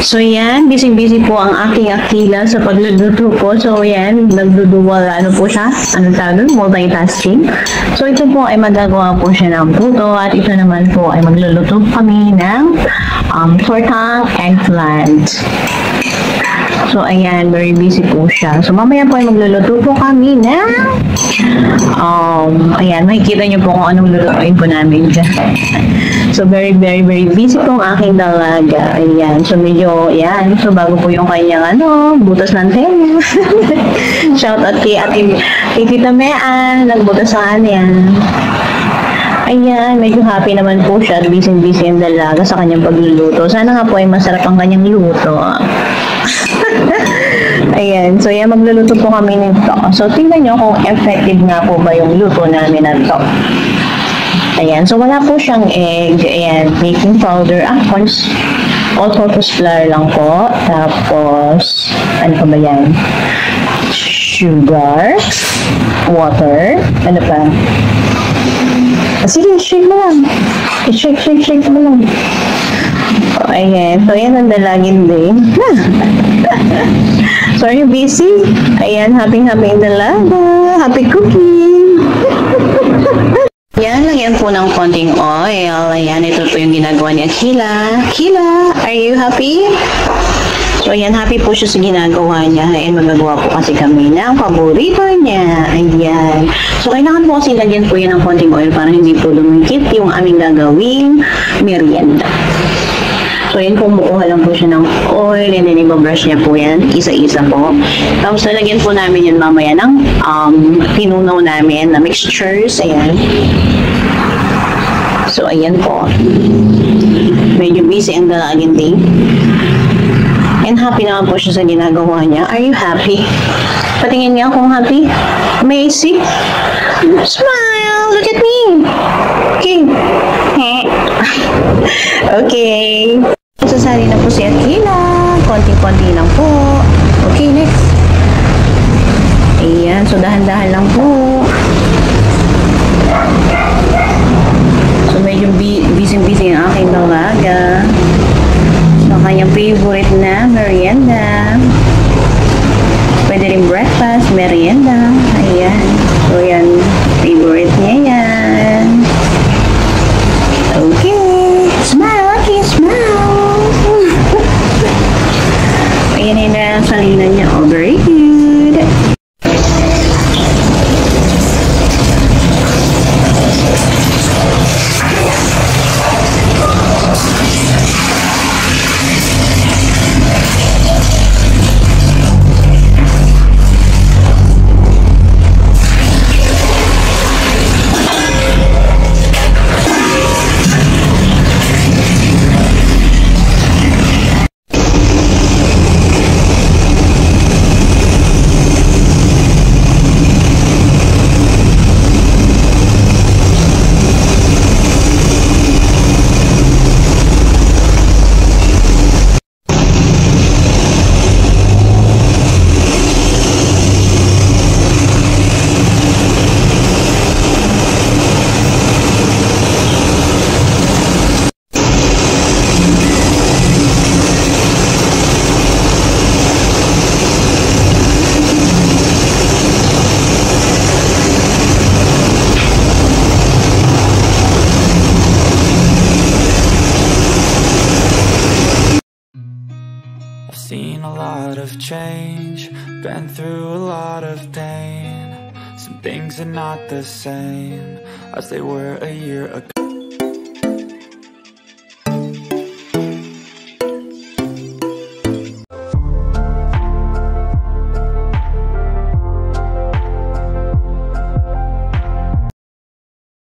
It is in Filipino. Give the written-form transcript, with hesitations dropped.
So yan, busy-busy po ang aking akila sa pagluluto po. So yan, nagdudual, ano po siya? Anong tawag doon? Multitasking. So ito po ay magagawa po siya ng puto at ito naman po ay magluluto kami ng tortang eggplant. So ayan, very busy po siya. So mamaya po ay magluluto po kami ng ayan, makikita niyo po kung anong lulutuin po namin dyan. So very busy po ang aking dalaga. Ayan, so medyo, ayan, so bago po yung kanyang butas ng tenga. Shout out kay Tita Mean, nagbutas sa kanya. Ayan, medyo happy naman po siya at busy ang dalaga sa kanyang pagluluto. Sana nga po ay masarap ang kanyang luto. Ayan, so yan, magluluto po kami nito. So tingnan nyo kung effective nga po ba yung luto namin na ito. Ayan, so wala po siyang egg. Ayan, baking powder. All-purpose flour lang po. Tapos, ano pa ba yan? Sugar, water, ano pa? Sige, shake mo lang. Shake mo lang. Ayan, so yan ang dalagin din. So, are you busy? Ayan, happy dalaga. Happy cooking. Yan, lagyan po ng konting oil. Ayan, ito po yung ginagawa ni Akila. Akila, are you happy? So, ayan, happy po siya sa ginagawa niya. And magagawa po kasi kami ng paborito niya. Ayan. So, kailangan po kasi lagyan po yan ng konting oil para hindi po lumikit yung aming gagawing merienda. So, yun po, mukuha lang po siya ng oil and then i-brush niya po yan, isa-isa po. Tapos, nalagyan po namin yun mamaya ng tinunaw namin na mixtures. Ayan. So, ayan po. Medyo busy ang dalagin din. And happy naman po siya sa ginagawa niya. Are you happy? Patingin niya kung happy. Macy? Smile! Look at me! Okay. Okay. Sasali na po si Akila. Konti-konti lang po. Okay, next. Ayan. So, dahan-dahan lang po. So, medyo busy ang aking dalaga. So, kanyang favorite na merienda. Pwede rin breakfast, merienda. Ayan. So, yan. Favorite niya yan. Okay. Smile, okay, smile. Ayan na salinan niya. Oh, very good. Seen a lot of change, been through a lot of pain. Some things are not the same as they were a year ago.